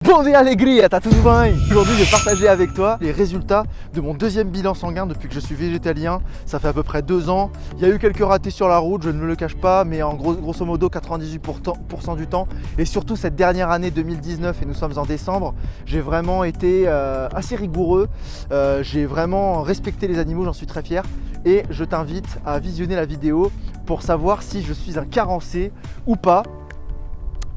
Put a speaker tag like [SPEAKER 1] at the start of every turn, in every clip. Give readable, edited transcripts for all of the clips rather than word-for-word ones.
[SPEAKER 1] Bon dia alegria, t'as tout bien. Aujourd'hui je vais partager avec toi les résultats de mon deuxième bilan sanguin depuis que je suis végétalien. Ça fait à peu près 2 ans. Il y a eu quelques ratés sur la route, je ne me le cache pas, mais en grosso modo 98% du temps. Et surtout cette dernière année 2019, et nous sommes en décembre, j'ai vraiment été assez rigoureux. J'ai vraiment respecté les animaux, j'en suis très fier. Et je t'invite à visionner la vidéo pour savoir si je suis un carencé ou pas.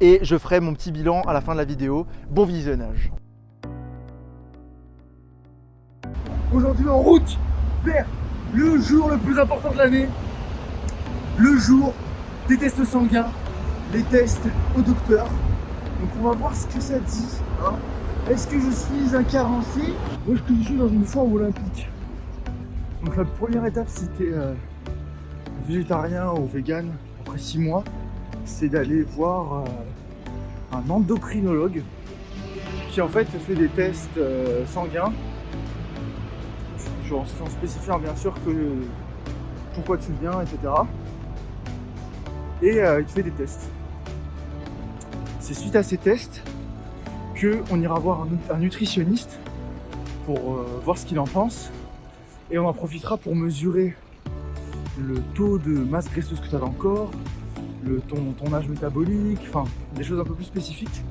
[SPEAKER 1] Et je ferai mon petit bilan à la fin de la vidéo. Bon visionnage. Aujourd'hui en route vers le jour le plus important de l'année, le jour des tests sanguins, les tests au docteur. Donc on va voir ce que ça dit. Hein. Est-ce que je suis un carencé ou est-ce que je suis dans une foire olympique? Donc la première étape, si tu es végétarien ou vegan après 6 mois, c'est d'aller voir un endocrinologue qui en fait fait des tests sanguins, en spécifiant bien sûr que pourquoi tu viens, etc. Et il te fait des tests. C'est suite à ces tests qu'on ira voir un nutritionniste pour voir ce qu'il en pense, et on en profitera pour mesurer le taux de masse graisseuse que tu as dans le corps, ton âge métabolique, enfin des choses un peu plus spécifiques.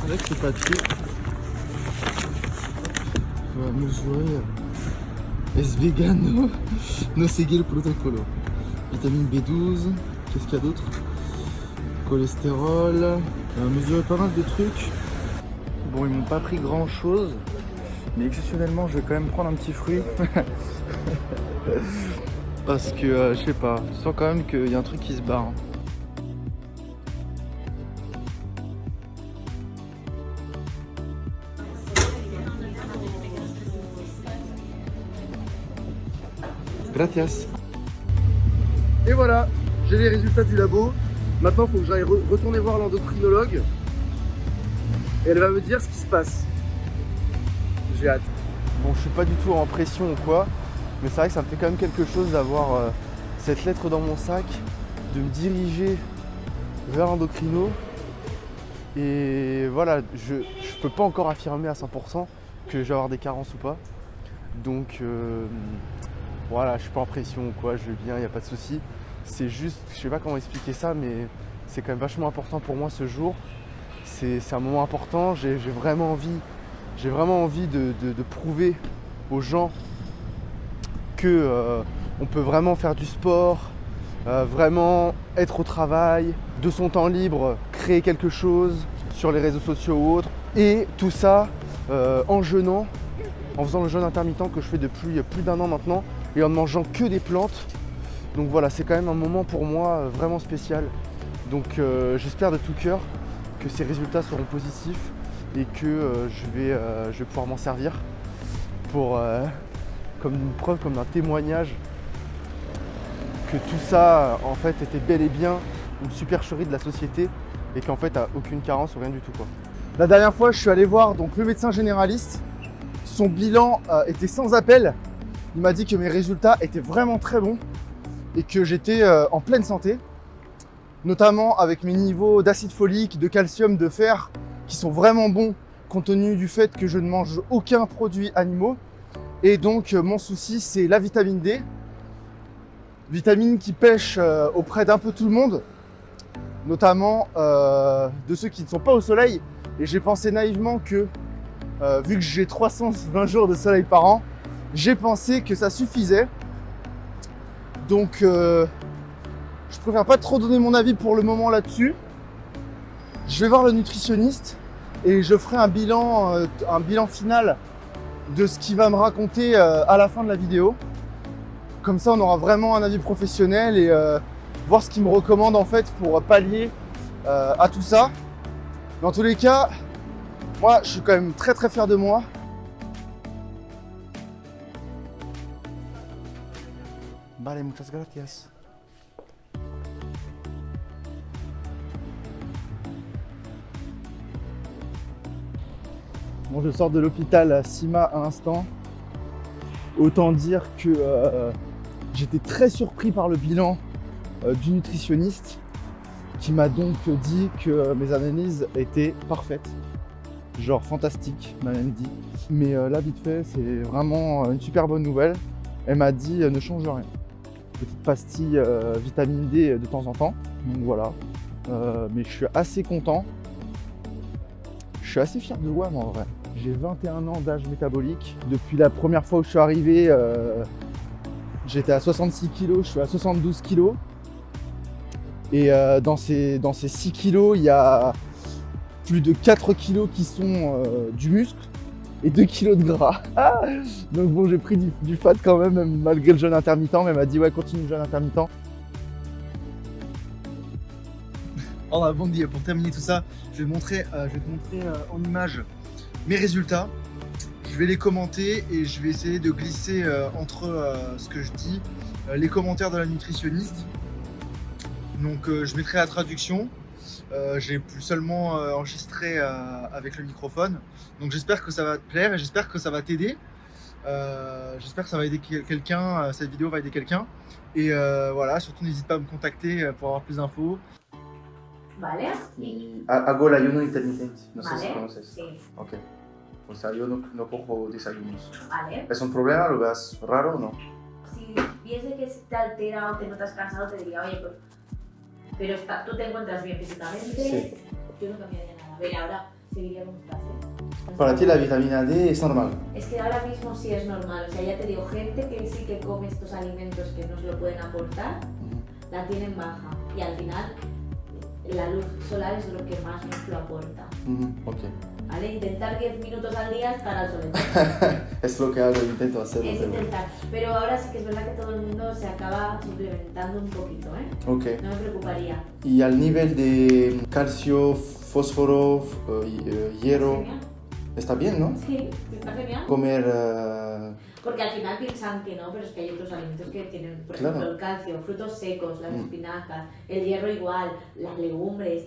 [SPEAKER 1] Avec ce papier, on va mesurer es vegano, no seguir le protocolo. Vitamine B12, qu'est-ce qu'il y a d'autre? Cholestérol, on va mesurer pas mal de trucs. Bon, ils m'ont pas pris grand chose, mais exceptionnellement je vais quand même prendre un petit fruit. Parce que je sais pas, je sens quand même qu'il y a un truc qui se barre. Gracias. Et voilà, j'ai les résultats du labo. Maintenant il faut que j'aille retourner voir l'endocrinologue. Et elle va me dire ce qui se passe. J'ai hâte. Bon, je suis pas du tout en pression ou quoi, mais c'est vrai que ça me fait quand même quelque chose d'avoir cette lettre dans mon sac, de me diriger vers l'endocrino. Et voilà, je peux pas encore affirmer à 100% que je vais avoir des carences ou pas. Donc voilà, je suis pas en pression ou quoi, je vais bien, il n'y a pas de souci. C'est juste, je sais pas comment expliquer ça, mais c'est quand même vachement important pour moi ce jour. C'est un moment important, j'ai vraiment envie de prouver aux gens que on peut vraiment faire du sport, vraiment être au travail, de son temps libre, créer quelque chose sur les réseaux sociaux ou autres. Et tout ça en jeûnant, en faisant le jeûne intermittent que je fais depuis plus d'1 an maintenant et en ne mangeant que des plantes. Donc voilà, c'est quand même un moment pour moi vraiment spécial. Donc j'espère de tout cœur que ces résultats seront positifs et que je vais pouvoir m'en servir pour, comme une preuve, comme un témoignage que tout ça en fait était bel et bien une supercherie de la société et qu'en fait t'as aucune carence ou rien du tout quoi. La dernière fois je suis allé voir donc le médecin généraliste, son bilan était sans appel. Il m'a dit que mes résultats étaient vraiment très bons et que j'étais en pleine santé, notamment avec mes niveaux d'acide folique, de calcium, de fer qui sont vraiment bons compte tenu du fait que je ne mange aucun produit animaux. Et donc mon souci c'est la vitamine D, vitamine qui pêche auprès d'un peu tout le monde, notamment de ceux qui ne sont pas au soleil. Et j'ai pensé naïvement que vu que j'ai 320 jours de soleil par an, j'ai pensé que ça suffisait. Donc je préfère pas trop donner mon avis pour le moment là-dessus. Je vais voir le nutritionniste et je ferai un bilan final de ce qu'il va me raconter à la fin de la vidéo. Comme ça, on aura vraiment un avis professionnel et voir ce qu'il me recommande en fait pour pallier à tout ça. Dans tous les cas, moi, je suis quand même très très fier de moi. Vale, muchas gracias. Bon, je sors de l'hôpital Sima à l'instant. Autant dire que j'étais très surpris par le bilan du nutritionniste qui m'a donc dit que mes analyses étaient parfaites. Genre fantastique, m'a même dit. Mais là, vite fait, c'est vraiment une super bonne nouvelle. Elle m'a dit ne change rien. Petite pastille vitamine D de temps en temps. Donc voilà. Mais je suis assez content. Je suis assez fier de WAM en vrai. J'ai 21 ans d'âge métabolique. Depuis la première fois où je suis arrivé, j'étais à 66 kg, je suis à 72 kg. Et dans ces 6 kg, il y a plus de 4 kg qui sont du muscle et 2 kg de gras. Donc bon, j'ai pris du fat quand même malgré le jeûne intermittent, mais elle m'a dit ouais, continue le jeûne intermittent. Oh bon, pour terminer tout ça, je vais te montrer en image mes résultats. Je vais les commenter et je vais essayer de glisser entre ce que je dis, les commentaires de la nutritionniste. Donc je mettrai la traduction. J'ai plus seulement enregistré avec le microphone. Donc j'espère que ça va te plaire et j'espère que ça va t'aider. J'espère que ça va aider quelqu'un, cette vidéo va aider quelqu'un. Et voilà, surtout n'hésite pas à me contacter pour avoir plus d'infos.
[SPEAKER 2] Vale.
[SPEAKER 1] Hago el ayuno intermitente, no sé
[SPEAKER 2] Vale.
[SPEAKER 1] si conoces.
[SPEAKER 2] Sí.
[SPEAKER 1] Ok. O sea, yo no cojo desayunos.
[SPEAKER 2] Vale.
[SPEAKER 1] ¿Es un problema? ¿Lo ves raro o no?
[SPEAKER 2] Si viese que te altera o te notas cansado, te diría, oye, pues. Pero tú te encuentras bien físicamente.
[SPEAKER 1] Sí.
[SPEAKER 2] Yo no cambiaría nada. A ver, ahora seguiría como estás. ¿Eh?
[SPEAKER 1] Para ti la vitamina D es normal.
[SPEAKER 2] Es que ahora mismo sí es normal. O sea, ya te digo, gente que sí que come estos alimentos que nos lo pueden aportar, la tienen baja. Y al final, la luz solar es lo que más nos lo aporta.
[SPEAKER 1] Ok.
[SPEAKER 2] ¿Vale? Intentar 10 minutos al día estar al sol.
[SPEAKER 1] Es lo que hago, intento hacerlo.
[SPEAKER 2] Es intentar. Pero ahora sí que es verdad que todo el mundo se acaba suplementando un poquito, ¿eh?
[SPEAKER 1] Ok.
[SPEAKER 2] No me preocuparía.
[SPEAKER 1] Y al nivel de calcio, fósforo, hierro,
[SPEAKER 2] Genial.
[SPEAKER 1] está bien, ¿no?
[SPEAKER 2] Sí, está genial.
[SPEAKER 1] Comer...
[SPEAKER 2] Porque al final piensan que no, pero es que hay otros alimentos que tienen, por
[SPEAKER 1] Claro.
[SPEAKER 2] ejemplo, el calcio, frutos secos, las espinacas, el hierro igual, las legumbres,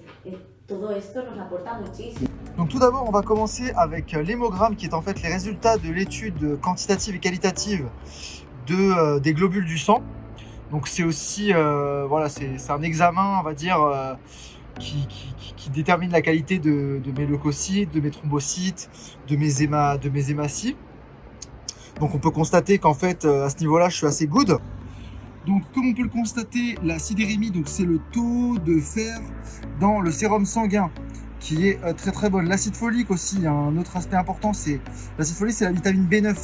[SPEAKER 2] todo esto nos aporta muchísimo.
[SPEAKER 1] Donc tout d'abord, on va commencer avec l'hémogramme qui est en fait les résultats de l'étude quantitative et qualitative des globules du sang. Donc c'est aussi, voilà, c'est un examen, on va dire, qui détermine la qualité de mes leucocytes, de mes thrombocytes, de mes hématies. Donc on peut constater qu'en fait, à ce niveau-là, je suis assez good. Donc comme on peut le constater, la sidérémie, donc c'est le taux de fer dans le sérum sanguin qui est très très bonne. L'acide folique aussi, un autre aspect important, c'est l'acide folique, c'est la vitamine B9.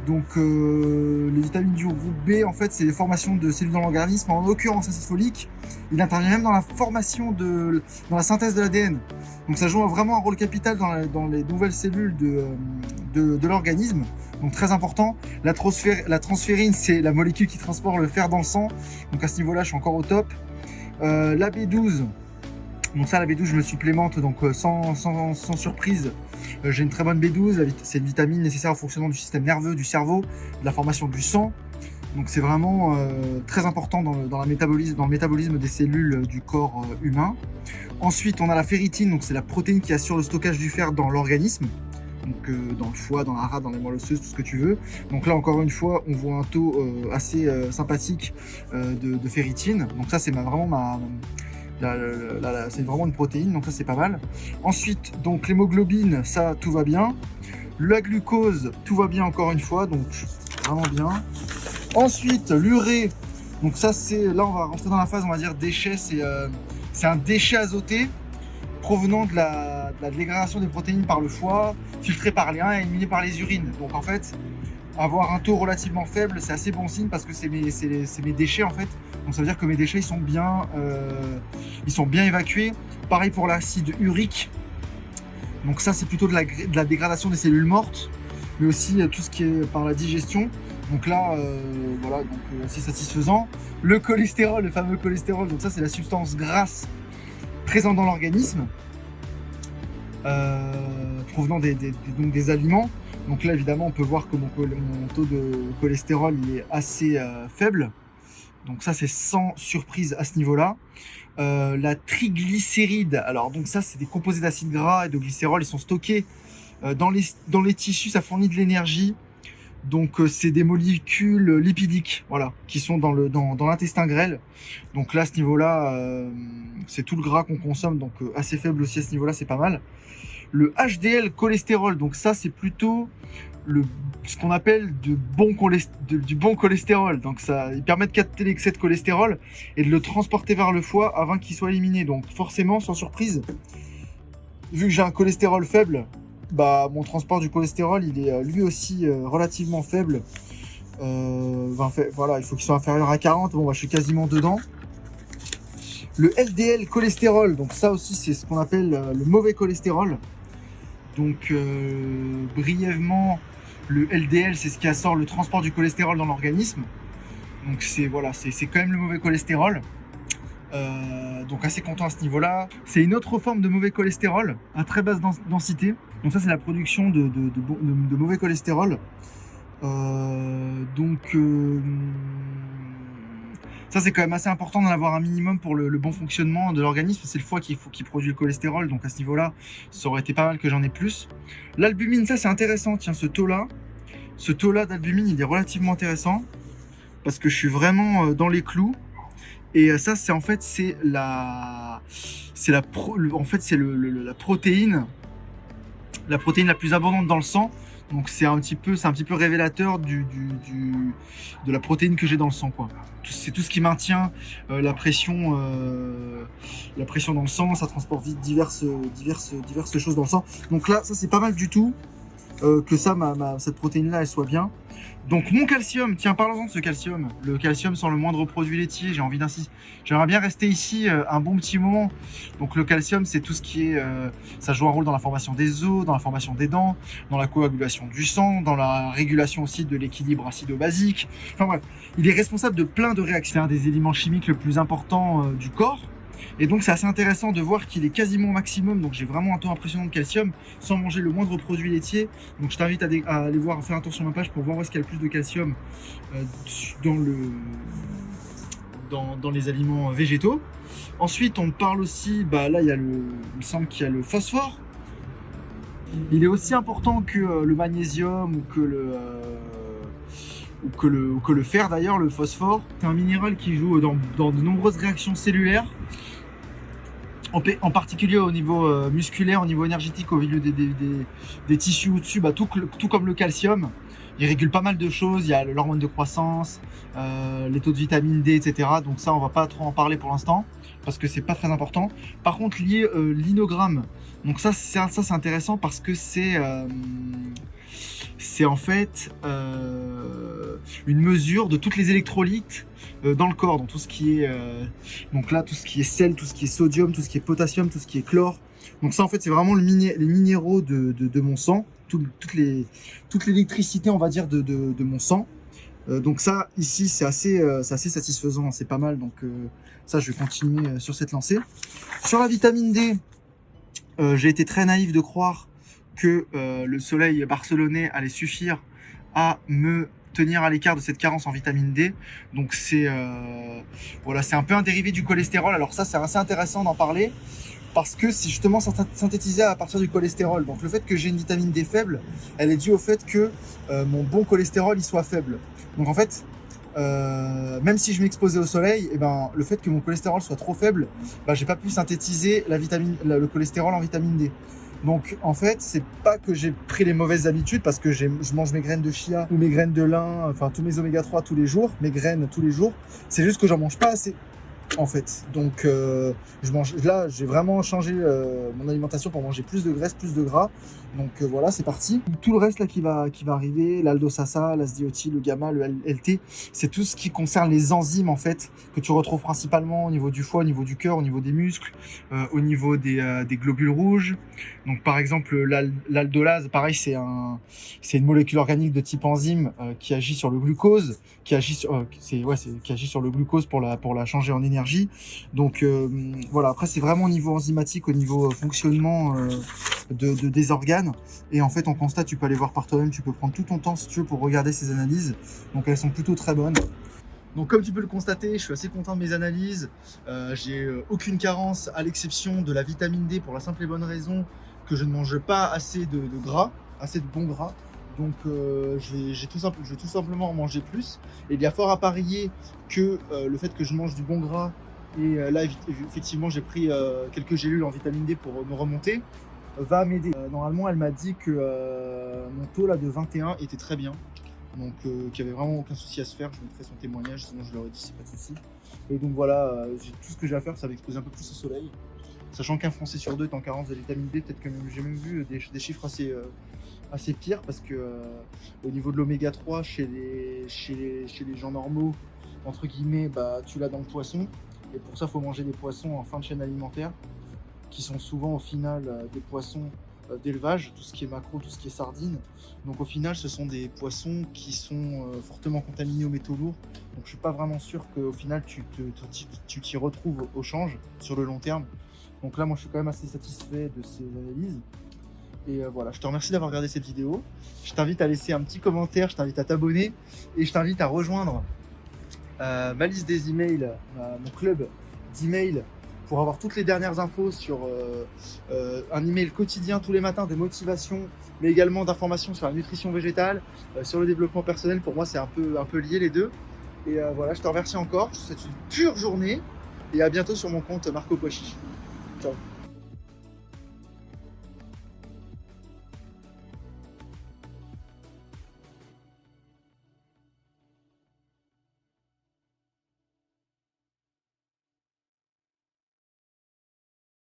[SPEAKER 1] Donc les vitamines du groupe B, en fait, c'est les formations de cellules dans l'organisme. En l'occurrence, l'acide folique, il intervient même dans la formation dans la synthèse de l'ADN. Donc ça joue vraiment un rôle capital dans les nouvelles cellules de l'organisme. Donc très important. La transférine, c'est la molécule qui transporte le fer dans le sang. Donc à ce niveau-là, je suis encore au top. La B12, donc ça, la B12, je me supplémente donc sans surprise. J'ai une très bonne B12, c'est une vitamine nécessaire au fonctionnement du système nerveux, du cerveau, de la formation du sang. Donc c'est vraiment très important dans le métabolisme des cellules du corps humain. Ensuite, on a la ferritine, donc c'est la protéine qui assure le stockage du fer dans l'organisme. Donc dans le foie, dans la rate, dans les moelles osseuses, tout ce que tu veux. Donc là, encore une fois, on voit un taux assez sympathique de ferritine. Donc ça, c'est vraiment c'est vraiment une protéine, donc ça c'est pas mal. Ensuite, donc l'hémoglobine, ça tout va bien. La glucose, tout va bien encore une fois, donc vraiment bien. Ensuite, l'urée, donc ça c'est, là on va rentrer dans la phase, on va dire déchet, c'est un déchet azoté provenant de la dégradation des protéines par le foie, filtré par les reins et éliminé par les urines. Donc en fait, avoir un taux relativement faible, c'est assez bon signe parce que c'est mes déchets en fait. Donc ça veut dire que mes déchets ils sont bien évacués. Pareil pour l'acide urique. Donc ça c'est plutôt de la dégradation des cellules mortes, mais aussi tout ce qui est par la digestion. Donc là, voilà, c'est satisfaisant. Le cholestérol, le fameux cholestérol, donc ça c'est la substance grasse présente dans l'organisme, provenant des aliments. Donc là évidemment on peut voir que mon taux de cholestérol il est assez faible. Donc ça c'est sans surprise à ce niveau-là. La triglycéride, alors donc ça c'est des composés d'acides gras et de glycérol, ils sont stockés dans les tissus, ça fournit de l'énergie.
[SPEAKER 3] Donc c'est des molécules lipidiques, voilà, qui sont dans l'intestin grêle. Donc là, à ce niveau-là, c'est tout le gras qu'on consomme, donc assez faible aussi à ce niveau-là, c'est pas mal. Le HDL cholestérol, donc ça c'est plutôt ce qu'on appelle du bon cholestérol. Donc ça, il permet de capter l'excès de cholestérol et de le transporter vers le foie avant qu'il soit éliminé. Donc forcément, sans surprise, vu que j'ai un cholestérol faible, bah mon transport du cholestérol il est lui aussi relativement faible. Voilà, il faut qu'il soit inférieur à 40. Bon, bah, je suis quasiment dedans. Le LDL cholestérol, donc ça aussi c'est ce qu'on appelle le mauvais cholestérol. Donc brièvement, le LDL c'est ce qui assure le transport du cholestérol dans l'organisme. Donc c'est voilà, c'est quand même le mauvais cholestérol. Donc assez content à ce niveau-là. C'est une autre forme de mauvais cholestérol à très basse densité. Donc ça c'est la production de mauvais cholestérol. Ça c'est quand même assez important d'en avoir un minimum pour le bon fonctionnement de l'organisme. C'est le foie qui produit le cholestérol, donc à ce niveau-là, ça aurait été pas mal que j'en ai plus. L'albumine, ça c'est intéressant, tiens, ce taux-là d'albumine, il est relativement intéressant parce que je suis vraiment dans les clous. Et ça, c'est en fait, la protéine la plus abondante dans le sang. Donc c'est un petit peu révélateur de la protéine que j'ai dans le sang, quoi. C'est tout ce qui maintient la pression dans le sang. Ça transporte vite diverses choses dans le sang. Donc là, ça c'est pas mal du tout que cette protéine-là, elle soit bien. Donc mon calcium, tiens, parlons-en de ce calcium. Le calcium sans le moindre produit laitier, j'ai envie d'insister. J'aimerais bien rester ici un bon petit moment. Donc le calcium, c'est tout ce qui est... ça joue un rôle dans la formation des os, dans la formation des dents, dans la coagulation du sang, dans la régulation aussi de l'équilibre acido-basique. Enfin bref, il est responsable de plein de réactions. C'est un des éléments chimiques le plus important du corps. Et donc c'est assez intéressant de voir qu'il est quasiment au maximum, donc j'ai vraiment un taux impressionnant de calcium sans manger le moindre produit laitier. Donc je t'invite à aller voir, faire un tour sur ma page pour voir où est-ce qu'il y a le plus de calcium dans les aliments végétaux. Ensuite on parle aussi, là il me semble qu'il y a le phosphore. Il est aussi important que le magnésium ou que le fer d'ailleurs, le phosphore. C'est un minéral qui joue dans de nombreuses réactions cellulaires. En particulier au niveau musculaire, au niveau énergétique, au milieu des tissus au-dessus, tout comme le calcium. Il régule pas mal de choses, il y a l'hormone de croissance, les taux de vitamine D, etc. Donc ça, on va pas trop en parler pour l'instant, parce que c'est pas très important. Par contre, lié l'inogramme, donc ça c'est intéressant parce que c'est en fait une mesure de toutes les électrolytes dans le corps, dans tout ce qui est donc là tout ce qui est sel, tout ce qui est sodium, tout ce qui est potassium, tout ce qui est chlore. Donc ça en fait c'est vraiment les minéraux de mon sang, toute l'électricité on va dire de mon sang. Donc ça ici c'est assez satisfaisant, c'est pas mal. Donc ça je vais continuer sur cette lancée. Sur la vitamine D, j'ai été très naïf de croire que le soleil barcelonais allait suffire à me tenir à l'écart de cette carence en vitamine D. Donc c'est un peu un dérivé du cholestérol. Alors ça c'est assez intéressant d'en parler parce que c'est justement synthétisé à partir du cholestérol. Donc le fait que j'ai une vitamine D faible, elle est due au fait que mon bon cholestérol il soit faible. Donc en fait même si je m'exposais au soleil, le fait que mon cholestérol soit trop faible, j'ai pas pu synthétiser le cholestérol en vitamine D. Donc en fait, c'est pas que j'ai pris les mauvaises habitudes parce que je mange mes graines de chia ou mes graines de lin, enfin tous mes oméga 3 tous les jours, mes graines tous les jours. C'est juste que j'en mange pas assez en fait. Donc j'ai vraiment changé mon alimentation pour manger plus de graisse, plus de gras. Donc voilà, c'est parti. Tout le reste là qui va arriver, l'aldosasa, l'asdioti, le gamma, le LT, c'est tout ce qui concerne les enzymes en fait que tu retrouves principalement au niveau du foie, au niveau du cœur, au niveau des muscles, au niveau des globules rouges. Donc par exemple l'aldolase, pareil, c'est une molécule organique de type enzyme qui agit sur le glucose, qui agit sur le glucose pour la changer en énergie. Donc voilà, après c'est vraiment au niveau enzymatique, au niveau fonctionnement des organes. Et en fait on constate, tu peux aller voir par toi-même, tu peux prendre tout ton temps si tu veux pour regarder ces analyses. Donc elles sont plutôt très bonnes. Donc comme tu peux le constater, je suis assez content de mes analyses. J'ai aucune carence à l'exception de la vitamine D pour la simple et bonne raison que je ne mange pas assez de gras, assez de bons gras. Donc je vais tout simplement en manger plus. Et il y a fort à parier que le fait que je mange du bon gras, et là effectivement j'ai pris quelques gélules en vitamine D pour me remonter, va m'aider. Normalement elle m'a dit que mon taux là de 21 était très bien. Donc qu'il n'y avait vraiment aucun souci à se faire. Je mettrai son témoignage, sinon je l'aurais dit, c'est pas de souci. Et donc voilà, tout ce que j'ai à faire, c'est d'exposer un peu plus au soleil. Sachant qu'un Français sur deux est en carence de vitamine D, peut-être que j'ai même vu des chiffres assez pires, parce que au niveau de l'oméga 3 chez les gens normaux, entre guillemets, bah, tu l'as dans le poisson. Et pour ça, il faut manger des poissons en fin de chaîne alimentaire, qui sont souvent au final des poissons d'élevage, tout ce qui est maquereau, tout ce qui est sardines. Donc au final, ce sont des poissons qui sont fortement contaminés aux métaux lourds. Donc je suis pas vraiment sûr qu'au final tu t'y retrouves au change sur le long terme. Donc là, moi, je suis quand même assez satisfait de ces analyses. Et voilà, je te remercie d'avoir regardé cette vidéo. Je t'invite à laisser un petit commentaire, je t'invite à t'abonner et je t'invite à rejoindre ma liste des emails, mon club d'emails, pour avoir toutes les dernières infos sur un email quotidien tous les matins de motivation, mais également d'informations sur la nutrition végétale, sur le développement personnel. Pour moi, c'est un peu lié les deux. Et voilà, je te remercie encore. Je te souhaite une pure journée et à bientôt sur mon compte Marco Pochichi. Ciao.